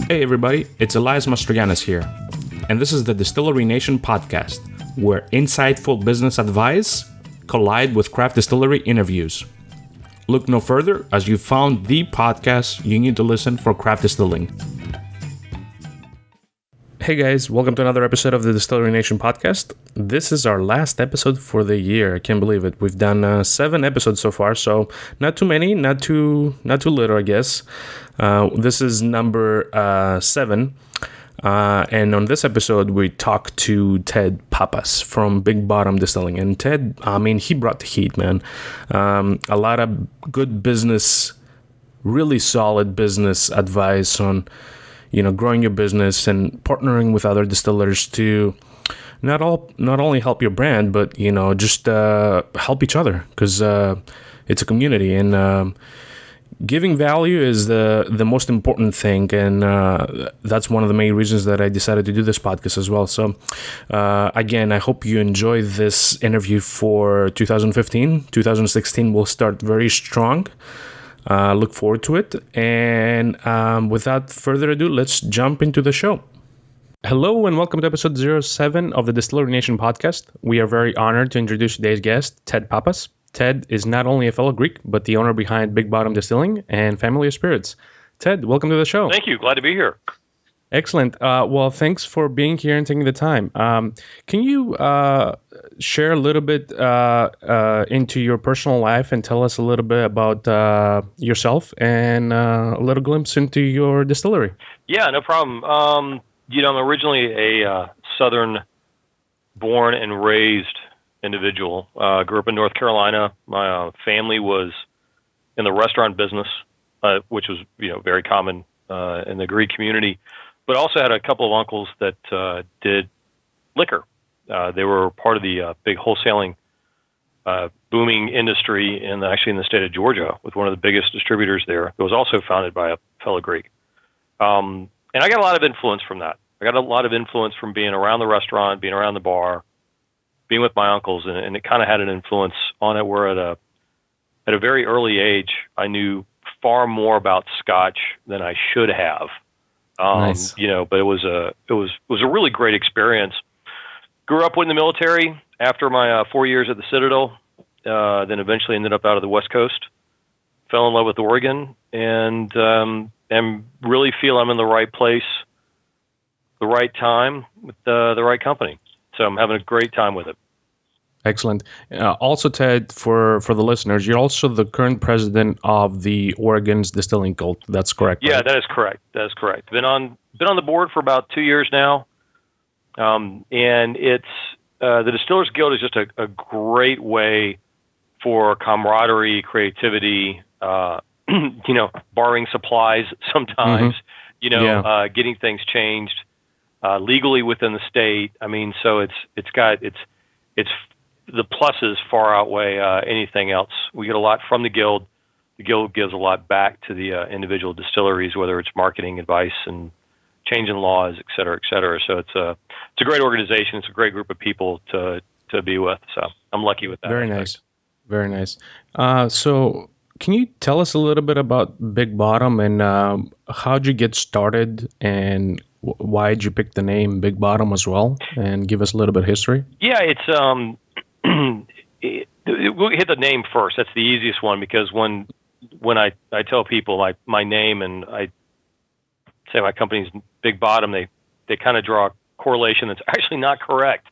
Hey everybody, it's Elias Mastrogiannis here, and this is the Distillery Nation Podcast, where insightful business advice collide with craft distillery interviews. Look no further, as you found the podcast you need to listen for craft distilling. Hey guys, welcome to another episode of the Distillery Nation Podcast. This is our last episode for the year. I can't believe it. We've done 7 episodes so far, so not too many, not too little, I guess. This is number 7. And on this episode, we talked to Ted Pappas from Big Bottom Distilling. And Ted, he brought the heat, man. A lot of good business, really solid business advice on growing your business and partnering with other distillers to not only help your brand, but just help each other, because it's a community, and giving value is the most important thing, and that's one of the main reasons that I decided to do this podcast as well. So again, I hope you enjoy this interview for 2015. 2016 will start very strong. Look forward to it. And without further ado, let's jump into the show. Hello and welcome to episode 07 of the Distillery Nation Podcast. We are very honored to introduce today's guest, Ted Pappas. Ted is not only a fellow Greek, but the owner behind Big Bottom Distilling and Family of Spirits. Ted, welcome to the show. Thank you. Glad to be here. Excellent. Well, thanks for being here and taking the time. Can you share a little bit into your personal life and tell us a little bit about yourself and a little glimpse into your distillery? Yeah, no problem. I'm originally a Southern-born and raised individual. Grew up in North Carolina. My family was in the restaurant business, which was very common in the Greek community. But also had a couple of uncles that did liquor. They were part of the big wholesaling booming industry in the state of Georgia, with one of the biggest distributors there. It was also founded by a fellow Greek. And I got a lot of influence from that. I got a lot of influence from being around the restaurant, being around the bar, being with my uncles, and it kind of had an influence on it where at a very early age, I knew far more about Scotch than I should have. Nice. But it was a really great experience. Grew up in the military after my 4 years at the Citadel, then eventually ended up out of the West Coast. Fell in love with Oregon, and really feel I'm in the right place, the right time, with the right company. So I'm having a great time with it. Excellent. Also, Ted, for the listeners, you're also the current president of the Oregon Distilling Guild. That's correct, Yeah, right? that is correct. That is correct. Been on the board for about 2 years now, and it's the Distillers Guild is just a great way for camaraderie, creativity. Borrowing supplies sometimes. Mm-hmm. Getting things changed legally within the state. So it's the pluses far outweigh anything else. We get a lot from the Guild. The Guild gives a lot back to the individual distilleries, whether it's marketing advice and changing laws, et cetera, et cetera. So it's a great organization. It's a great group of people to be with. So I'm lucky with that. Very nice. Very nice. So can you tell us a little bit about Big Bottom and how'd you get started, and why did you pick the name Big Bottom as well? And give us a little bit of history. Yeah, it's we'll hit the name first. That's the easiest one, because when I tell people my name and I say my company's Big Bottom, they kind of draw a correlation that's actually not correct,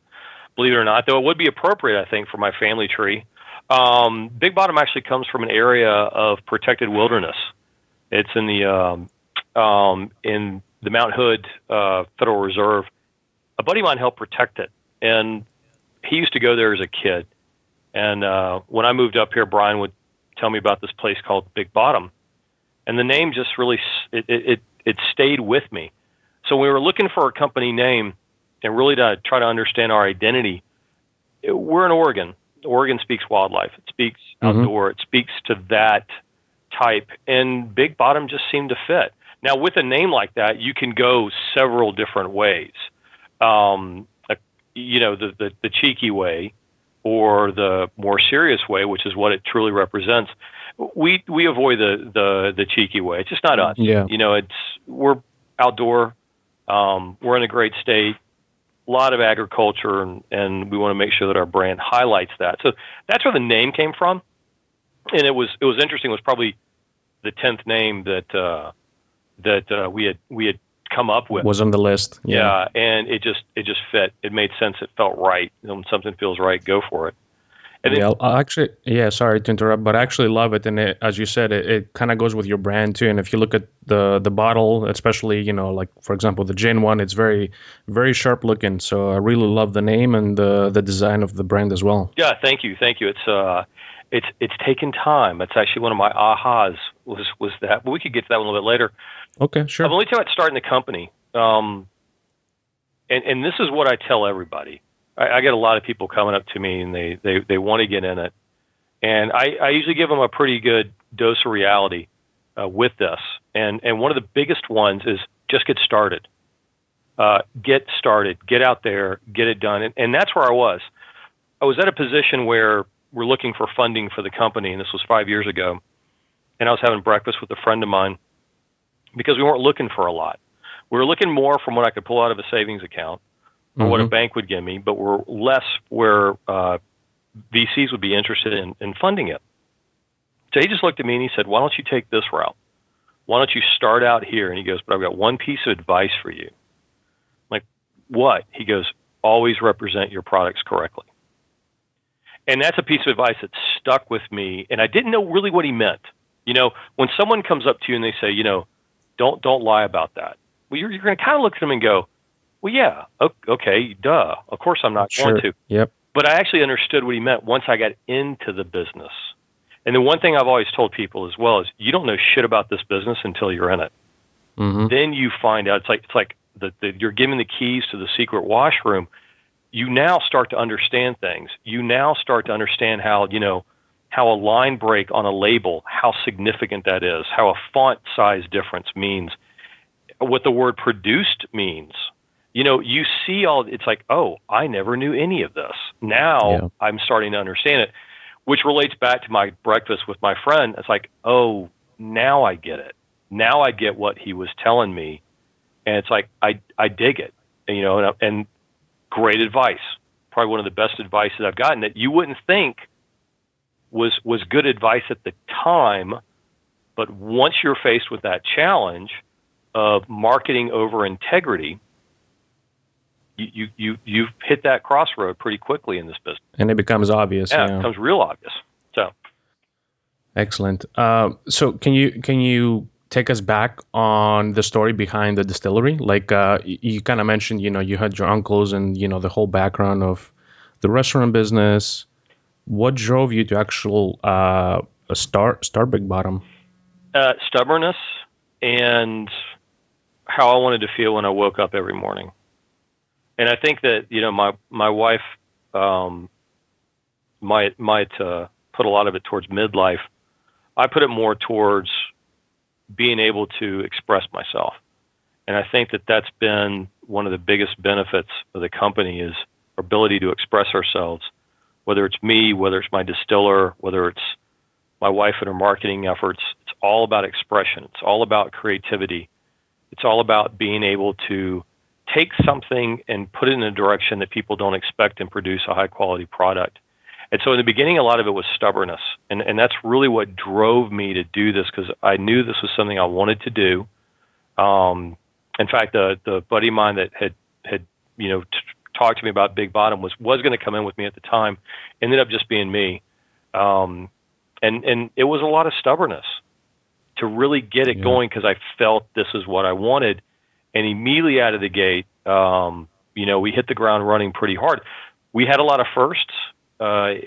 believe it or not, though it would be appropriate, I think, for my family tree. Big Bottom actually comes from an area of protected wilderness. It's in the Mount Hood Federal Reserve. A buddy of mine helped protect it, and he used to go there as a kid. And when I moved up here, Brian would tell me about this place called Big Bottom, and the name just really it stayed with me. So we were looking for a company name and really to try to understand our identity. We're in Oregon. Oregon speaks wildlife. It speaks outdoor. It speaks to that type, and Big Bottom just seemed to fit. Now, with a name like that, you can go several different ways. The cheeky way, or the more serious way, which is what it truly represents. We avoid the cheeky way. It's just not us. Yeah. We're outdoor. We're in a great state, a lot of agriculture, and we want to make sure that our brand highlights that. So that's where the name came from. And it was interesting. It was probably the 10th name that we had come up with. Was on the list. Yeah, and it just fit. It made sense. It felt right. When something feels right, go for it. And yeah, I actually, sorry to interrupt, but I actually love it. And as you said, it kind of goes with your brand too. And if you look at the bottle, especially, like, for example, the gin one, it's very, very sharp looking. So I really love the name and the design of the brand as well. Yeah, thank you. It's taken time. It's actually one of my ahas was that. But we could get to that one a little bit later. Okay, sure. I'm only talking about starting the company. And this is what I tell everybody. I get a lot of people coming up to me and they want to get in it. And I usually give them a pretty good dose of reality with this. And one of the biggest ones is just get started. Get started. Get out there. Get it done. And that's where I was. I was at a position where we're looking for funding for the company, and this was 5 years ago. And I was having breakfast with a friend of mine because we weren't looking for a lot. We were looking more from what I could pull out of a savings account or what a bank would give me, but we're less where VCs would be interested in funding it. So he just looked at me and he said, why don't you take this route? Why don't you start out here? And he goes, but I've got one piece of advice for you. I'm like, what? He goes, always represent your products correctly. And that's a piece of advice that stuck with me, and I didn't know really what he meant. When someone comes up to you and they say, don't lie about that. Well, you're going to kind of look at them and go, well, yeah, okay, duh. Of course I'm not going to. Yep. But I actually understood what he meant once I got into the business. And the one thing I've always told people as well is you don't know shit about this business until you're in it. Mm-hmm. Then you find out. It's like you're given the keys to the secret washroom. You now start to understand things. You now start to understand how a line break on a label, how significant that is, how a font size difference means, what the word produced means. You see it's like, oh, I never knew any of this. Now I'm starting to understand it, which relates back to my breakfast with my friend. It's like, oh, now I get it. Now I get what he was telling me. And it's like, I dig it, and great advice. Probably one of the best advice that I've gotten that you wouldn't think was good advice at the time. But once you're faced with that challenge of marketing over integrity, you've hit that crossroad pretty quickly in this business, and it becomes obvious. Yeah, it becomes real obvious. So, excellent. So, can you take us back on the story behind the distillery? Like you kind of mentioned, you had your uncles and the whole background of the restaurant business. What drove you to actual start Big Bottom? Stubbornness and how I wanted to feel when I woke up every morning. And I think that my wife might put a lot of it towards midlife. I put it more towards being able to express myself, and I think that that's been one of the biggest benefits of the company is our ability to express ourselves. Whether it's me, whether it's my distiller, whether it's my wife and her marketing efforts, it's all about expression. It's all about creativity. It's all about being able to take something and put it in a direction that people don't expect and produce a high quality product. And so in the beginning, a lot of it was stubbornness. And that's really what drove me to do this because I knew this was something I wanted to do. In fact, the buddy of mine that had talked to me about Big Bottom was going to come in with me at the time, ended up just being me. And it was a lot of stubbornness to really get it going because I felt this is what I wanted. And immediately out of the gate, we hit the ground running pretty hard. We had a lot of firsts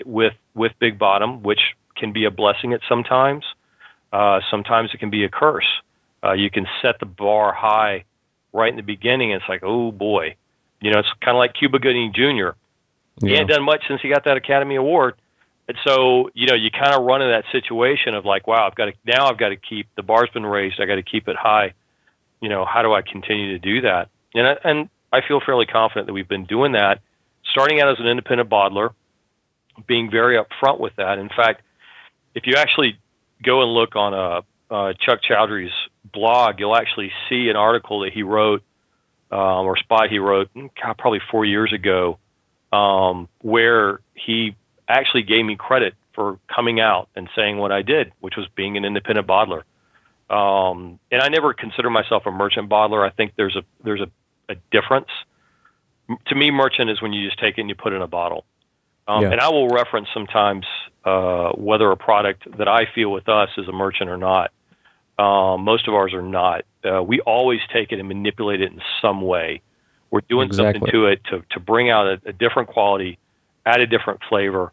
with Big Bottom, which can be a blessing at sometimes. Sometimes it can be a curse. You can set the bar high right in the beginning. And it's like, oh boy, it's kind of like Cuba Gooding Jr. He hadn't done much since he got that Academy Award. And so, you kind of run into that situation of like, wow, I've got to keep the bar's been raised. I got to keep it high. How do I continue to do that? And I feel fairly confident that we've been doing that, starting out as an independent bottler, being very upfront with that. In fact, if you actually go and look on Chuck Chowdhury's blog, you'll actually see an article that he wrote, or spot he wrote, probably 4 years ago, where he actually gave me credit for coming out and saying what I did, which was being an independent bottler. And I never consider myself a merchant bottler. I think there's a difference. To me, merchant is when you just take it and you put it in a bottle. And I will reference sometimes whether a product that I feel with us is a merchant or not. Most of ours are not. We always take it and manipulate it in some way. We're doing something to it to bring out a different quality, add a different flavor.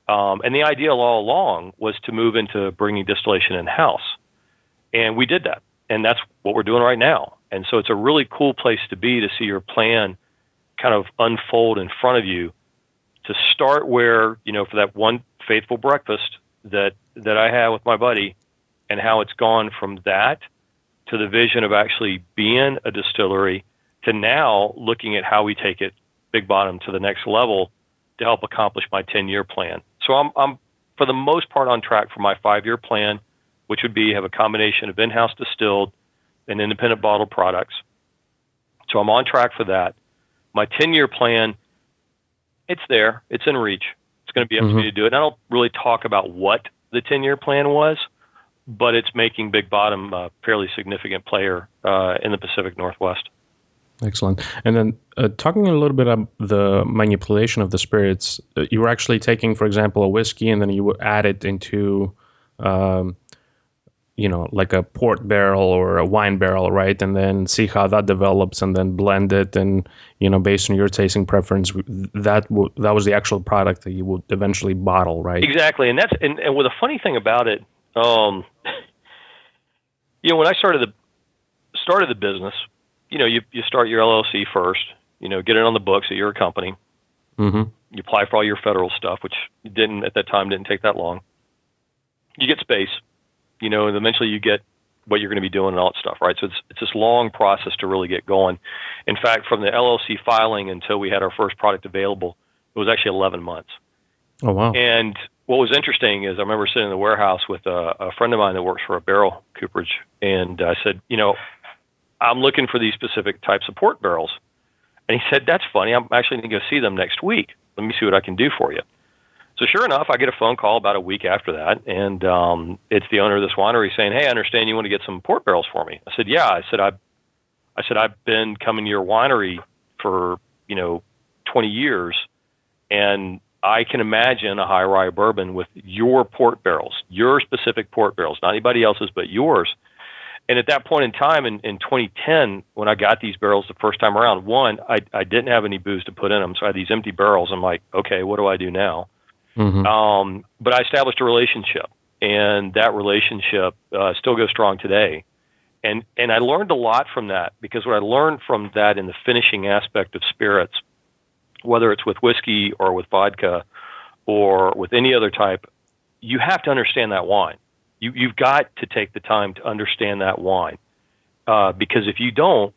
And the idea all along was to move into bringing distillation in-house. And we did that. And that's what we're doing right now. And so it's a really cool place to be, to see your plan kind of unfold in front of you, to start where, for that one faithful breakfast that I had with my buddy, and how it's gone from that to the vision of actually being a distillery, to now looking at how we take it, Big Bottom, to the next level to help accomplish my 10-year plan. So I'm for the most part on track for my 5-year plan, which would be have a combination of in-house distilled and independent bottled products. So I'm on track for that. My 10-year plan, it's there. It's in reach. It's going to be up to me to do it. And I don't really talk about what the 10-year plan was, but it's making Big Bottom a fairly significant player in the Pacific Northwest. Excellent. And then talking a little bit about the manipulation of the spirits, you were actually taking, for example, a whiskey, and then you would add it into, like a port barrel or a wine barrel, right? And then see how that develops, and then blend it, and based on your tasting preference, that was the actual product that you would eventually bottle, right? Exactly, and that's and with a funny thing about it, when I started the business, you start your LLC first, get it on the books that you're a company. Mm-hmm. You apply for all your federal stuff, which at that time didn't take that long. You get space, and eventually you get what you're going to be doing and all that stuff, right? So it's this long process to really get going. In fact, from the LLC filing until we had our first product available, it was actually 11 months. Oh, wow. And what was interesting is I remember sitting in the warehouse with a friend of mine that works for a barrel cooperage, and I said, I'm looking for these specific types of port barrels. And he said, that's funny. I'm actually going to go see them next week. Let me see what I can do for you. So sure enough, I get a phone call about a week after that, and it's the owner of this winery saying, hey, I understand you want to get some port barrels for me. I said, yeah. I said, I've been coming to your winery for, 20 years, and I can imagine a high rye bourbon with your port barrels, your specific port barrels, not anybody else's but yours. And at that point in time, in 2010, when I got these barrels the first time around, one, I didn't have any booze to put in them, so I had these empty barrels. I'm like, okay, what do I do now? Mm-hmm. But I established a relationship, and that relationship still goes strong today. And I learned a lot from that, because what I learned from that in the finishing aspect of spirits, whether it's with whiskey or with vodka or with any other type, you have to understand that wine. You've got to take the time to understand that wine, because if you don't,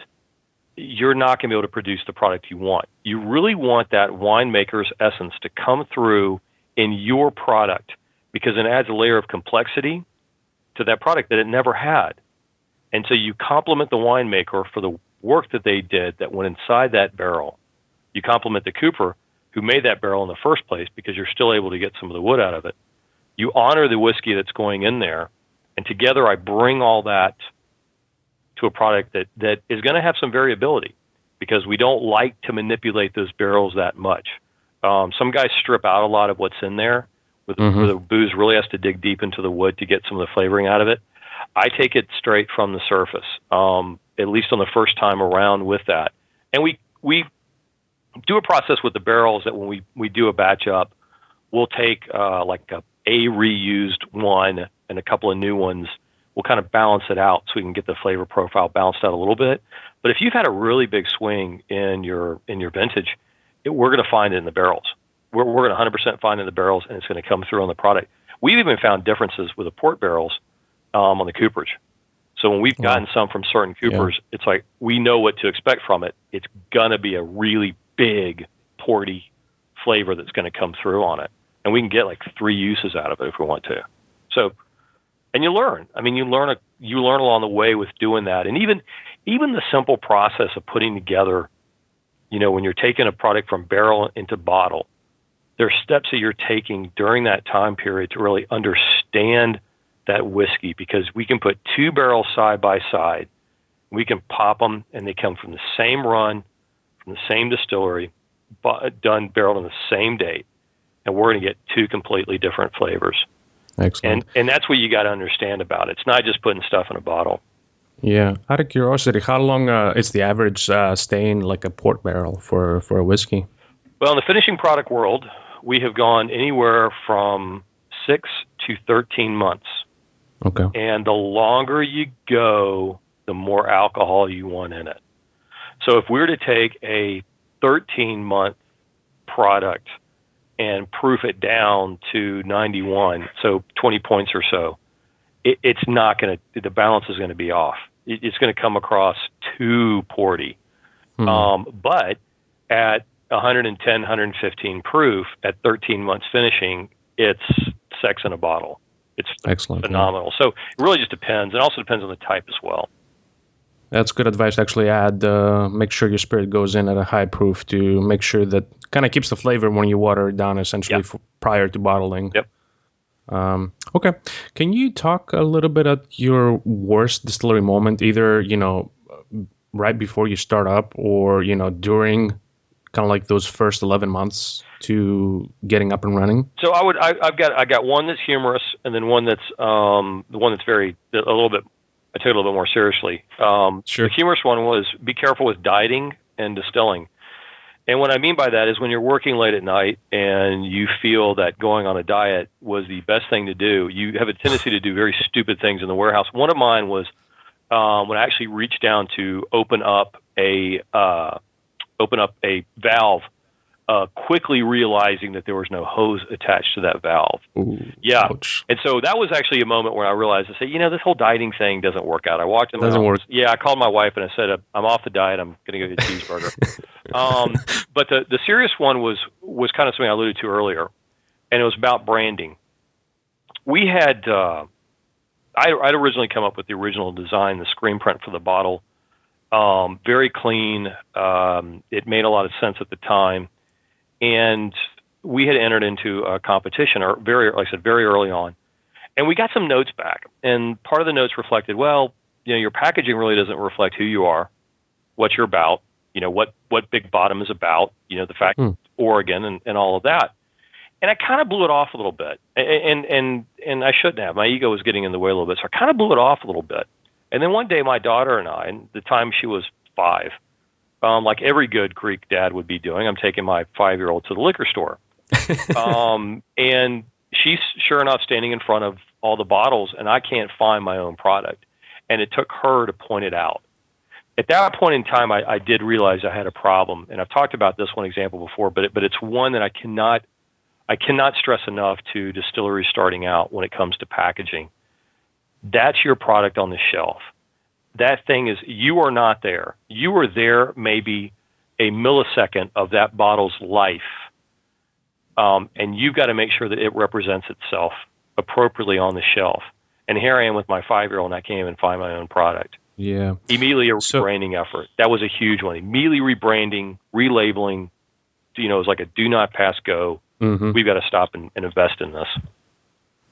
you're not going to be able to produce the product you want. You really want that winemaker's essence to come through in your product, because it adds a layer of complexity to that product that it never had. And so you compliment the winemaker for the work that they did that went inside that barrel. You compliment the cooper who made that barrel in the first place, because you're still able to get some of the wood out of it. You honor the whiskey that's going in there, and together I bring all that to a product that is going to have some variability, because we don't like to manipulate those barrels that much. Some guys strip out a lot of what's in there, where the booze really has to dig deep into the wood to get some of the flavoring out of it. I take it straight from the surface, at least on the first time around with that. And we do a process with the barrels that when we do a batch up, we'll take like a reused one and a couple of new ones. We'll kind of balance it out so we can get the flavor profile balanced out a little bit. But if you've had a really big swing in your vintage, we're going to find it in the barrels. We're going to 100% find it in the barrels, and it's going to come through on the product. We've even found differences with the port barrels on the cooperage. So when we've gotten some from certain coopers, it's like we know what to expect from it. It's going to be a really big porty flavor that's going to come through on it. And we can get like 3 uses out of it if we want to. So, and you learn. I mean, you learn you learn along the way with doing that. And even the simple process of putting together, when you're taking a product from barrel into bottle, there are steps that you're taking during that time period to really understand that whiskey, because we can put two barrels side by side, we can pop them, and they come from the same run, from the same distillery, done barreled on the same date, and we're going to get two completely different flavors. Excellent. And that's what you got to understand about it. It's not just putting stuff in a bottle. Yeah. Out of curiosity, how long is the average stay in like a port barrel for a whiskey? Well, in the finishing product world, we have gone anywhere from 6 to 13 months. Okay. And the longer you go, the more alcohol you want in it. So if we were to take a 13-month product and proof it down to 91, so 20 points or so, it's not going to, the balance is going to be off. It's going to come across too porty. But at 110, 115 proof at 13 months finishing, it's sex in a bottle. It's excellent, phenomenal. Yeah. So it really just depends. It also depends on the type as well. That's good advice. Actually, make sure your spirit goes in at a high proof to make sure that kind of keeps the flavor when you water it down, essentially prior to bottling. Yep. Okay. Can you talk a little bit at your worst distillery moment, either, right before you start up or, during kind of like those first 11 months to getting up and running? So I got one that's humorous, and then one that's the one that's I take it a little bit more seriously. Sure. The humorous one was be careful with dieting and distilling. And what I mean by that is when you're working late at night and you feel that going on a diet was the best thing to do, you have a tendency to do very stupid things in the warehouse. One of mine was when I actually reached down to open up a valve, quickly realizing that there was no hose attached to that valve. Ooh, yeah. Ouch. And so that was actually a moment where I realized, I said, this whole dieting thing doesn't work out. I walked in my Doesn't office. work. Yeah, I called my wife and I said, I'm off the diet. I'm going to go get a cheeseburger. But the serious one was kind of something I alluded to earlier, and it was about branding. We had, I'd originally come up with the original design, the screen print for the bottle. Very clean. It made a lot of sense at the time. And we had entered into a competition, very early on. And we got some notes back. And part of the notes reflected, your packaging really doesn't reflect who you are, what you're about, what Big Bottom is about, the fact Oregon and all of that. And I kind of blew it off a little bit. And I shouldn't have. My ego was getting in the way a little bit. So I kind of blew it off a little bit. And then one day my daughter and I, and the time she was 5, like every good Greek dad would be doing, I'm taking my 5-year-old to the liquor store. And she's sure enough standing in front of all the bottles, and I can't find my own product. And it took her to point it out. At that point in time, I did realize I had a problem. And I've talked about this one example before, but it's one that I cannot stress enough to distilleries starting out when it comes to packaging. That's your product on the shelf. That thing is, you are not there. You are there maybe a millisecond of that bottle's life. And you've got to make sure that it represents itself appropriately on the shelf. And here I am with my 5-year-old, and I can't even find my own product. Yeah. Immediately a rebranding effort. That was a huge one. Immediately rebranding, relabeling. It was like a do not pass go. Mm-hmm. We've got to stop and invest in this.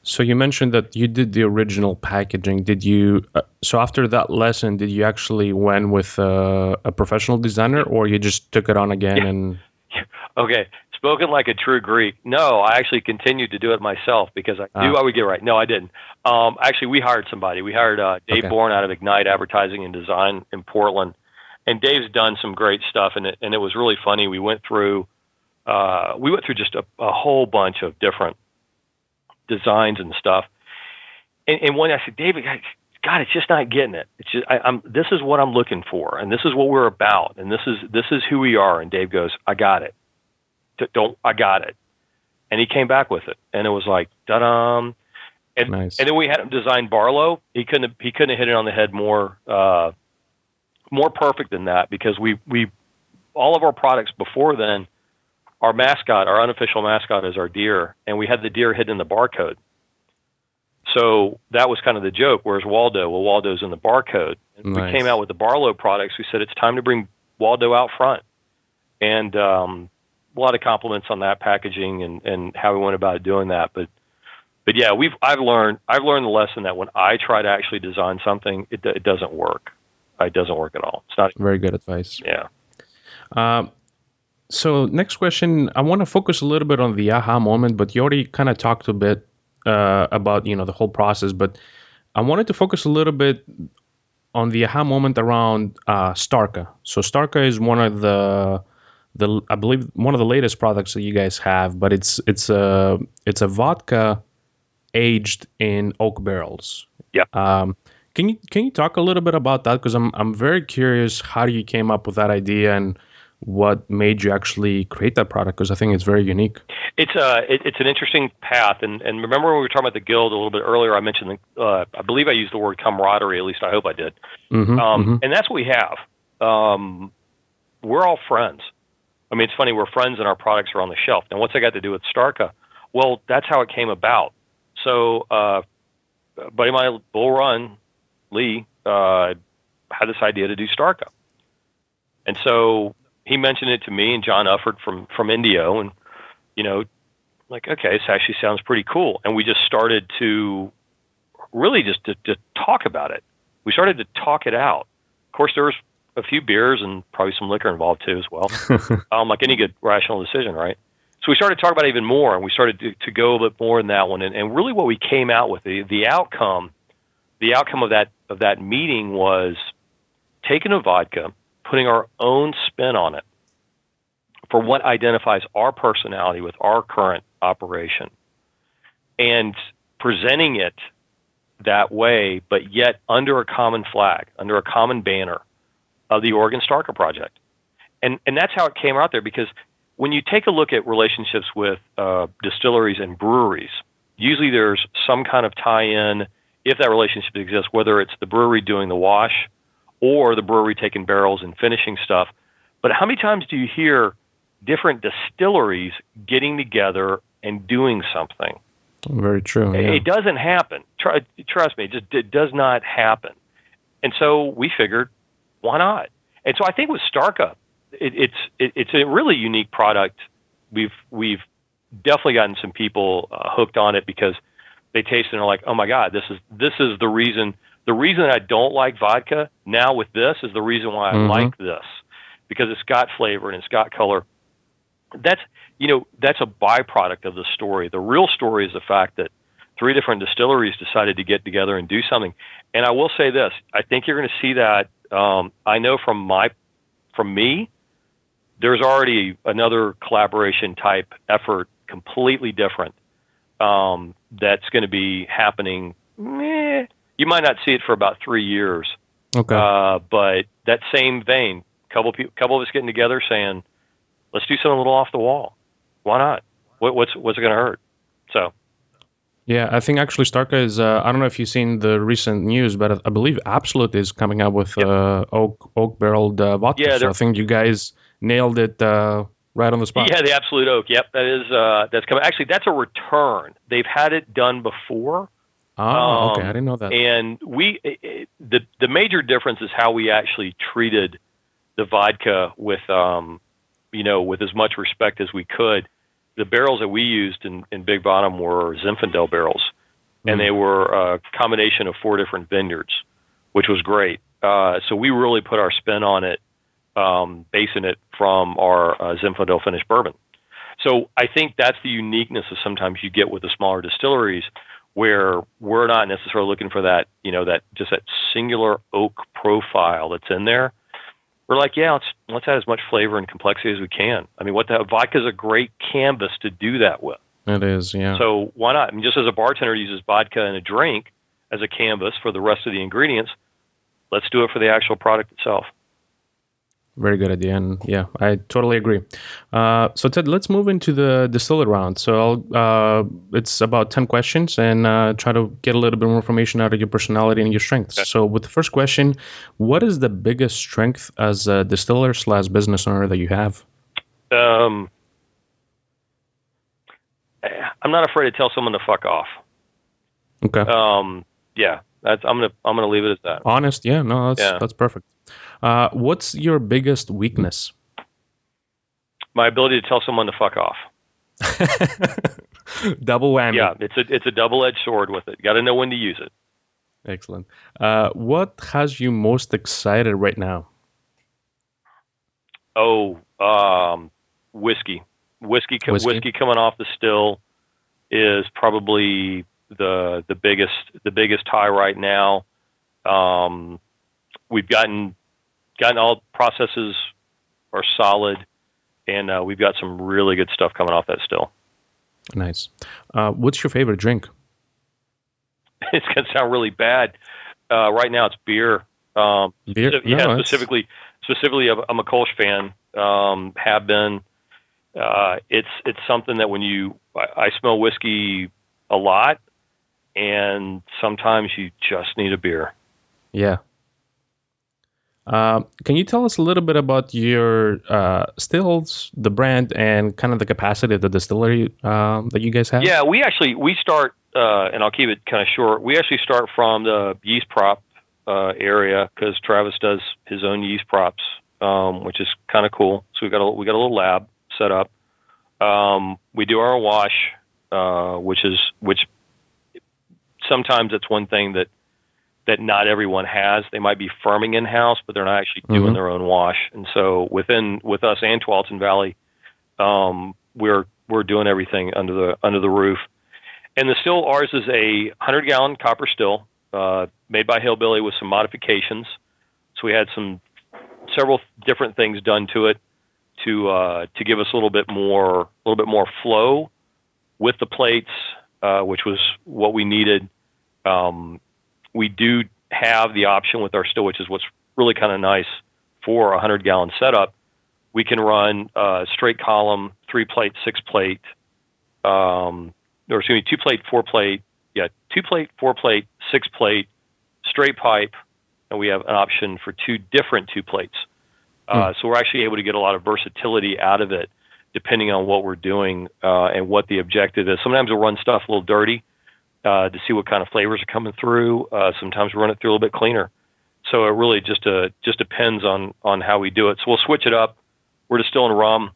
So you mentioned that you did the original packaging. Did you? So after that lesson, did you actually went with a professional designer, or you just took it on again? Yeah. And okay, spoken like a true Greek. No, I actually continued to do it myself because I knew I would get it right. No, I didn't. Actually, we hired somebody. We hired Dave Bourne out of Ignite Advertising and Design in Portland, and Dave's done some great stuff. And it was really funny. We went through just a whole bunch of different designs and stuff. And when I said, David, God, it's just not getting it. It's just this is what I'm looking for, and this is what we're about, and this is who we are. And Dave goes, I got it. I got it. And he came back with it, and it was like, ta-da. And nice. And then we had him design Barlow. He couldn't have hit it on the head more perfect than that, because we all of our products before then, our mascot, our unofficial mascot, is our deer, and we had the deer hidden in the barcode. So that was kind of the joke. Where's Waldo? Well, Waldo's in the barcode. And Nice. we came out with the Barlow products. We said it's time to bring Waldo out front. And a lot of compliments on that packaging and how we went about doing that. But yeah, I've learned the lesson that when I try to actually design something, it doesn't work. It doesn't work at all. It's not very good advice. Yeah. So next question, I want to focus a little bit on the aha moment, but you already kind of talked a bit about the whole process. But I wanted to focus a little bit on the aha moment around Starka. So Starka is one of the I believe one of the latest products that you guys have, but it's a vodka aged in oak barrels. Yeah. Can you talk a little bit about that? Because I'm very curious how you came up with that idea and what made you actually create that product, because I think it's very unique. It's an interesting path, and remember when we were talking about the guild a little bit earlier, I mentioned I believe I used the word camaraderie, at least I hope I did. And that's what we have. We're all friends. I mean, it's funny, we're friends and our products are on the shelf. Now, what's that got to do with Starka? Well, that's how it came about. So, buddy of mine, Bull Run, Lee, had this idea to do Starka. And so he mentioned it to me and John Ufford from Indio, and, like, okay, this actually sounds pretty cool. And we just started to really just to talk about it. We started to talk it out. Of course, there was a few beers and probably some liquor involved too as well, like any good rational decision, right? So we started to talk about it even more, and we started to go a bit more in that one. And really what we came out with, the outcome of that meeting was taking a vodka, putting our own spin on it for what identifies our personality with our current operation, and presenting it that way, but yet under a common flag, under a common banner of the Oregon Starka Project. And that's how it came out there, because when you take a look at relationships with distilleries and breweries, usually there's some kind of tie-in, if that relationship exists, whether it's the brewery doing the wash or the brewery taking barrels and finishing stuff. But how many times do you hear different distilleries getting together and doing something? Very true. Yeah. It doesn't happen. Trust me, it does not happen. And so we figured, why not? And so I think with Starka, it's a really unique product. We've definitely gotten some people hooked on it because they taste it and are like, oh my God, this is the reason. The reason I don't like vodka now with this is the reason why I like this, because it's got flavor and it's got color. That's a byproduct of the story. The real story is the fact that 3 different distilleries decided to get together and do something. And I will say this, I think you're going to see that. I know from me, there's already another collaboration type effort, completely different, that's going to be happening. You might not see it for about 3 years. Okay. But that same vein, couple of us getting together saying, let's do something a little off the wall. Why not? What's it going to hurt? So. Yeah, I think actually Starka is, I don't know if you've seen the recent news, but I believe Absolute is coming up with oak barreled vodka. Yeah, so I think you guys nailed it right on the spot. Yeah, the Absolute Oak. Yep, that's coming. Actually, that's a return. They've had it done before. Oh, okay, I didn't know that. And the major difference is how we actually treated the vodka with as much respect as we could. The barrels that we used in Big Bottom were Zinfandel barrels, and they were a combination of 4 different vineyards, which was great. So we really put our spin on it, basing it from our Zinfandel finished bourbon. So I think that's the uniqueness of sometimes you get with the smaller distilleries, where we're not necessarily looking for that, that singular oak profile that's in there. We're like, yeah, let's add as much flavor and complexity as we can. I mean, vodka is a great canvas to do that with. It is, yeah. So why not? I mean, just as a bartender uses vodka in a drink as a canvas for the rest of the ingredients, let's do it for the actual product itself. Very good idea, and yeah, I totally agree. So Ted, let's move into the Distillate Round. So it's about 10 questions, and try to get a little bit more information out of your personality and your strengths. Okay. So with the first question, what is the biggest strength as a distiller / business owner that you have? I'm not afraid to tell someone to fuck off. Okay. Yeah, I'm gonna leave it at that. Honest, yeah, no, that's perfect. What's your biggest weakness? My ability to tell someone to fuck off. Double whammy. Yeah, it's a double-edged sword with it. Got to know when to use it. Excellent. What has you most excited right now? Oh, whiskey. Whiskey coming off the still is probably the biggest high right now. We've gotten all processes are solid, and we've got some really good stuff coming off that still. Nice. What's your favorite drink? It's gonna sound really bad. Right now, it's beer. Beer? Yeah, No, specifically, I'm a Kolsch fan. Have been. It's something that when I smell whiskey a lot, and sometimes you just need a beer. Yeah. Can you tell us a little bit about your stills, the brand, and kind of the capacity of the distillery that you guys have? Yeah, we start, and I'll keep it kind of short. We actually start from the yeast prop area because Travis does his own yeast props, which is kind of cool. So we got a little lab set up. We do our wash, which sometimes it's one thing that not everyone has. They might be firming in-house, but they're not actually doing their own wash. And so with us and Tualatin Valley, we're doing everything under the roof. And the still, ours is a 100-gallon copper still, made by Hillbilly with some modifications. So we had several different things done to it to give us a little bit more flow with the plates, which was what we needed. We do have the option with our still, which is what's really kind of nice for a 100-gallon setup. We can run straight column, 3-plate, 6-plate, 2-plate, 4-plate, 2-plate, 4-plate, 6-plate, straight pipe, and we have an option for 2 different 2-plates. So we're actually able to get a lot of versatility out of it, depending on what we're doing and what the objective is. Sometimes we'll run stuff a little dirty to see what kind of flavors are coming through. Sometimes we run it through a little bit cleaner. So it really just depends on how we do it. So we'll switch it up. We're distilling rum.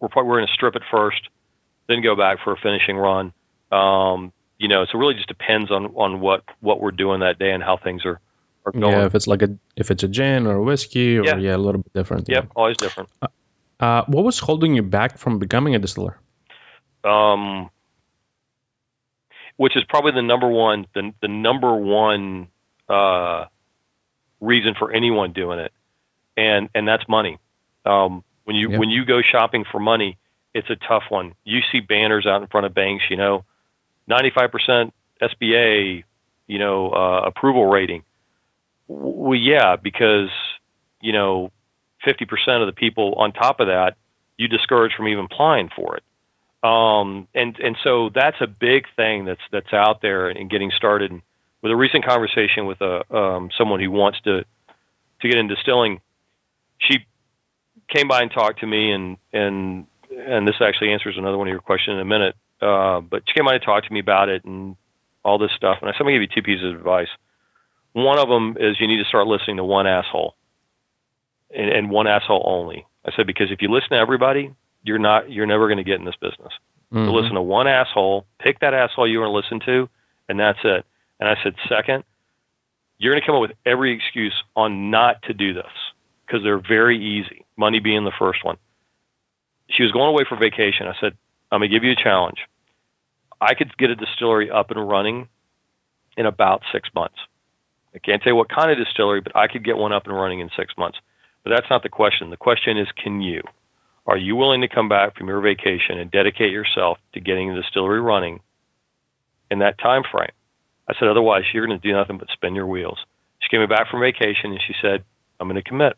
We're going to strip it first, then go back for a finishing run. So it really just depends on what we're doing that day and how things are going. Yeah, if it's a gin or a whiskey or a little bit different. Yep, always different. What was holding you back from becoming a distiller? Which is probably the number one reason for anyone doing it, and that's money. When you go shopping for money, it's a tough one. You see banners out in front of banks, 95% SBA, approval rating. Well, yeah, because 50% of the people on top of that, you discourage from even applying for it. And so that's a big thing that's out there and getting started. With a recent conversation with someone who wants to get into distilling, she came by and talked to me, and this actually answers another one of your questions in a minute. But she came by and talked to me about it and all this stuff. And I said, I'm going to give you 2 pieces of advice. One of them is you need to start listening to one asshole, and one asshole only. I said, because if you listen to everybody, you're never going to get in this business. So listen to one asshole, pick that asshole you want to listen to, and that's it. And I said, second, you're going to come up with every excuse on not to do this because they're very easy, money being the first one. She was going away for vacation. I said, I'm going to give you a challenge. I could get a distillery up and running in about 6 months. I can't tell you what kind of distillery, but I could get one up and running in 6 months. But that's not the question. The question is, can you? Are you willing to come back from your vacation and dedicate yourself to getting the distillery running in that time frame? I said, otherwise, you're going to do nothing but spin your wheels. She came back from vacation, and she said, I'm going to commit.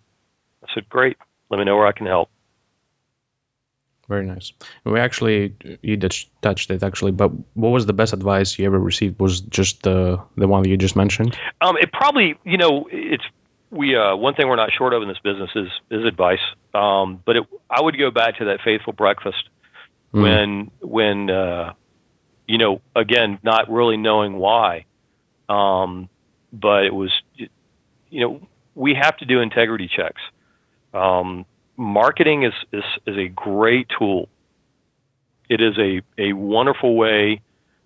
I said, great. Let me know where I can help. Very nice. You touched it, actually, but what was the best advice you ever received? Was just the one that you just mentioned? It probably, one thing we're not short of in this business is advice. But I would go back to that faithful breakfast when again, not really knowing why. But it was, we have to do integrity checks. Marketing is a great tool. It is a wonderful way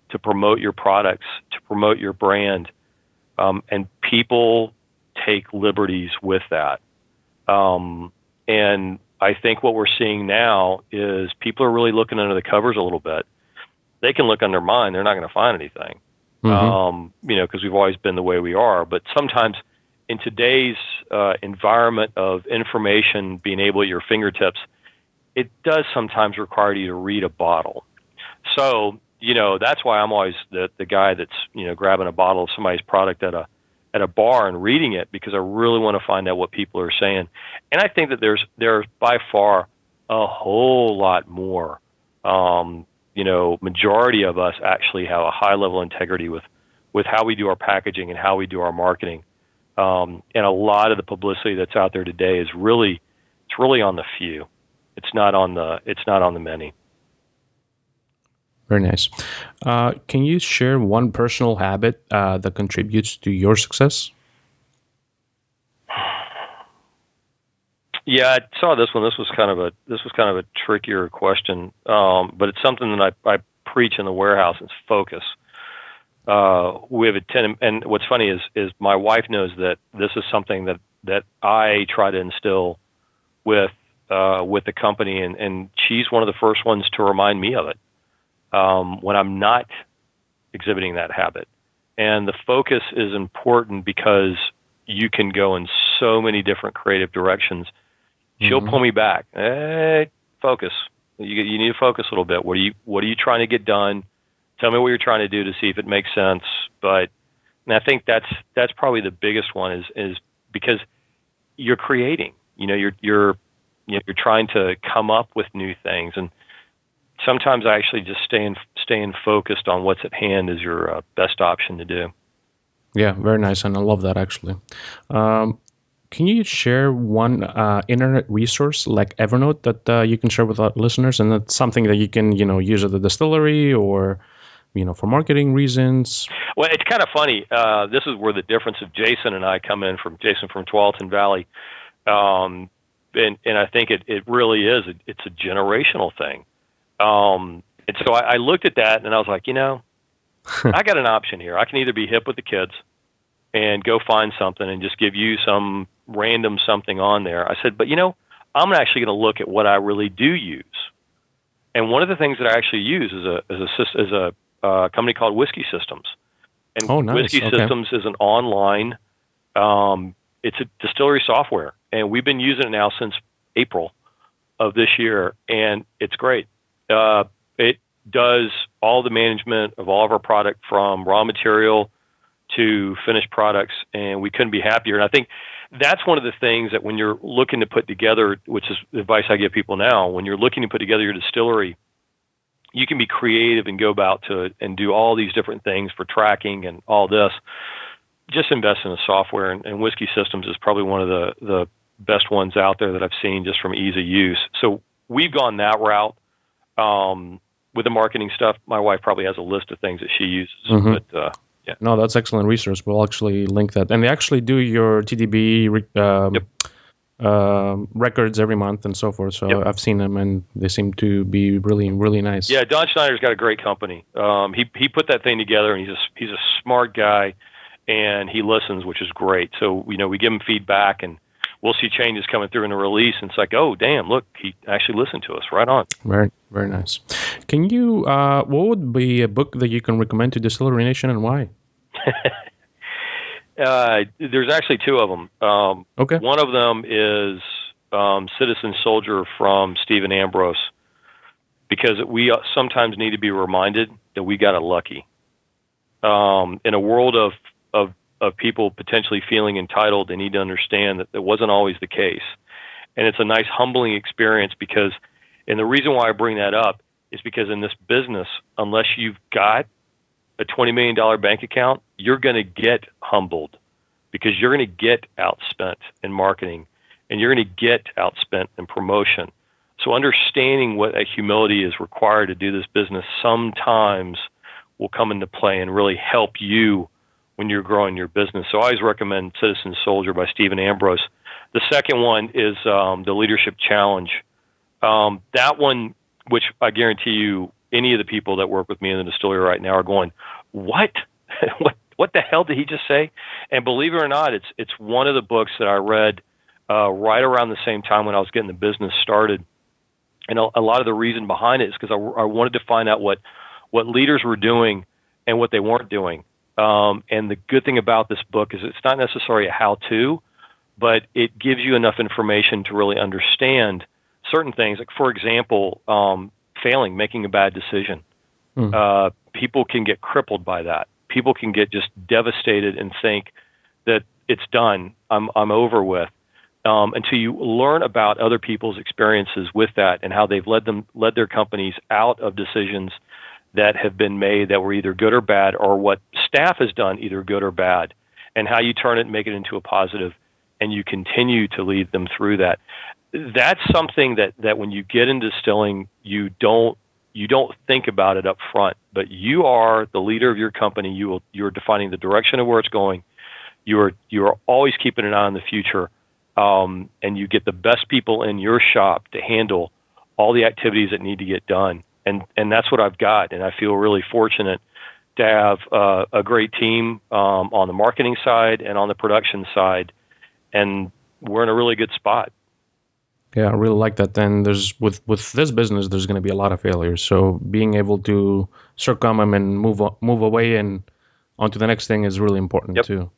to promote your products, to promote your brand, and people take liberties with that. And I think what we're seeing now is people are really looking under the covers a little bit. They can look under mine; they're not going to find anything, because we've always been the way we are. But sometimes, in today's environment of information being able at your fingertips, it does sometimes require you to read a bottle. So, that's why I'm always the guy that's, grabbing a bottle of somebody's product at a bar and reading it, because I really want to find out what people are saying. And I think that there's by far a whole lot more. Majority of us actually have a high level of integrity with how we do our packaging and how we do our marketing. And a lot of the publicity that's out there today is really on the few. It's not on the many. Very nice. Can you share one personal habit that contributes to your success? Yeah, I saw this one. This was kind of a trickier question, but it's something that I preach in the warehouse. It's focus. We have a tenant, and what's funny is my wife knows that this is something that I try to instill with the company, and she's one of the first ones to remind me of it when I'm not exhibiting that habit. And the focus is important because you can go in so many different creative directions. She'll pull me back. Hey, focus. You need to focus a little bit. What are you trying to get done? Tell me what you're trying to do to see if it makes sense. And I think that's probably the biggest one is because you're creating. You're trying to come up with new things, and sometimes I actually just staying focused on what's at hand is your best option to do. Yeah, very nice, and I love that actually. Can you share one internet resource like Evernote that you can share with our listeners, and that's something that you can use at the distillery or for marketing reasons? Well, it's kind of funny. This is where the difference of Jason and I come in from. Jason from Tualatin Valley, and I think it really is. It's a generational thing. And so I looked at that and I was like, I got an option here. I can either be hip with the kids and go find something and just give you some random something on there. I said, but I'm actually going to look at what I really do use. And one of the things that I actually use is a company called Whiskey Systems. And nice. Whiskey Systems is an online, it's a distillery software. And we've been using it now since April of this year. And it's great. It does all the management of all of our product from raw material to finished products, and we couldn't be happier. And I think that's one of the things that when you're looking to put together, which is the advice I give people now, when you're looking to put together your distillery, you can be creative and go about to it and do all these different things for tracking and all this. Just invest in a software, and Whiskey Systems is probably one of the best ones out there that I've seen just from ease of use. So we've gone that route. With the marketing stuff, my wife probably has a list of things that she uses, but yeah. No, that's excellent resource. We'll actually link that. And they actually do your TDB records every month and so forth. So I've seen them, and they seem to be really, really nice. Yeah, Don Schneider's got a great company. He put that thing together, and he's a smart guy, and he listens, which is great. So, we give him feedback, and we'll see changes coming through in the release, and it's like, oh, damn, look, he actually listened to us. Right on. Very, very nice. Can you, what would be a book that you can recommend to Distillery Nation, and why? There's actually two of them. Okay. One of them is Citizen Soldier from Stephen Ambrose, because we sometimes need to be reminded that we got it lucky. In a world of people potentially feeling entitled, they need to understand that wasn't always the case. And it's a nice humbling experience and the reason why I bring that up is because in this business, unless you've got a $20 million bank account, you're going to get humbled, because you're going to get outspent in marketing, and you're going to get outspent in promotion. So understanding what a humility is required to do this business sometimes will come into play and really help you when you're growing your business. So I always recommend Citizen Soldier by Stephen Ambrose. The second one is the Leadership Challenge. That one, which I guarantee you, any of the people that work with me in the distillery right now are going, what? What the hell did he just say? And believe it or not, it's one of the books that I read right around the same time when I was getting the business started. And a lot of the reason behind it is because I wanted to find out what leaders were doing and what they weren't doing. And the good thing about this book is it's not necessarily a how-to, but it gives you enough information to really understand certain things. Like, for example, failing, making a bad decision. People can get crippled by that. People can get just devastated and think that it's done, I'm over with. Until you learn about other people's experiences with that and how they've led their companies out of decisions that have been made that were either good or bad, or what staff has done either good or bad, and how you turn it and make it into a positive, and you continue to lead them through that. That's something that when you get into distilling, you don't think about it up front, but you are the leader of your company. You're defining the direction of where it's going. You are always keeping an eye on the future. And you get the best people in your shop to handle all the activities that need to get done. And that's what I've got. And I feel really fortunate to have a great team on the marketing side and on the production side. And we're in a really good spot. Yeah, I really like that. And there's with this business, there's going to be a lot of failures. So being able to circum them and move away and onto the next thing is really important too.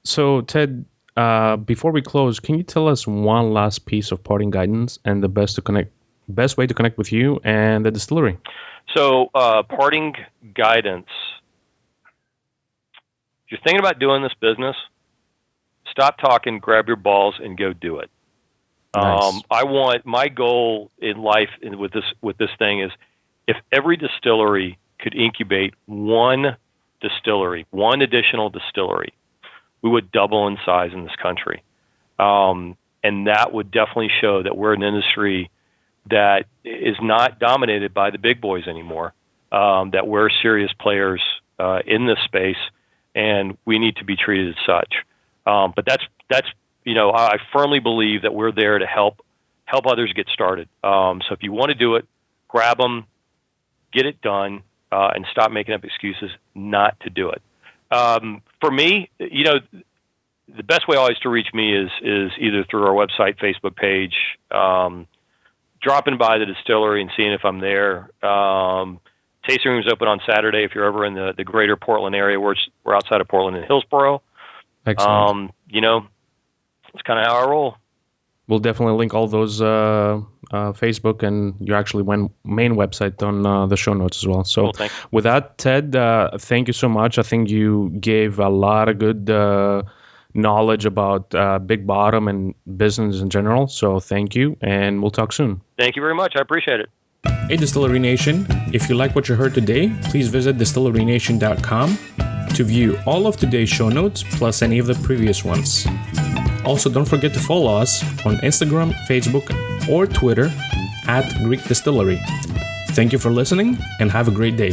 So Ted, before we close, can you tell us one last piece of parting guidance and the best way to connect with you and the distillery? So, parting guidance. If you're thinking about doing this business, stop talking, grab your balls, and go do it. Nice. My goal in life with this thing is, if every distillery could incubate one additional distillery, we would double in size in this country. And that would definitely show that we're an industry that is not dominated by the big boys anymore, that we're serious players in this space, and we need to be treated as such. But that's I firmly believe that we're there to help others get started. So if you want to do it, grab them, get it done, and stop making up excuses not to do it. For me, the best way always to reach me is either through our website, Facebook page, dropping by the distillery and seeing if I'm there. Tasting room's open on Saturday if you're ever in the greater Portland area. We're outside of Portland in Hillsboro. Excellent. It's kind of how I roll. We'll definitely link all those Facebook and your actually main website on the show notes as well. So cool, with that, Ted, thank you so much. I think you gave a lot of good knowledge about Big Bottom and business in general. So thank you, and we'll talk soon. Thank you very much. I appreciate it. Hey, Distillery Nation. If you like what you heard today, please visit distillerynation.com to view all of today's show notes, plus any of the previous ones. Also, don't forget to follow us on Instagram, Facebook, or Twitter @Greek Distillery. Thank you for listening, and have a great day.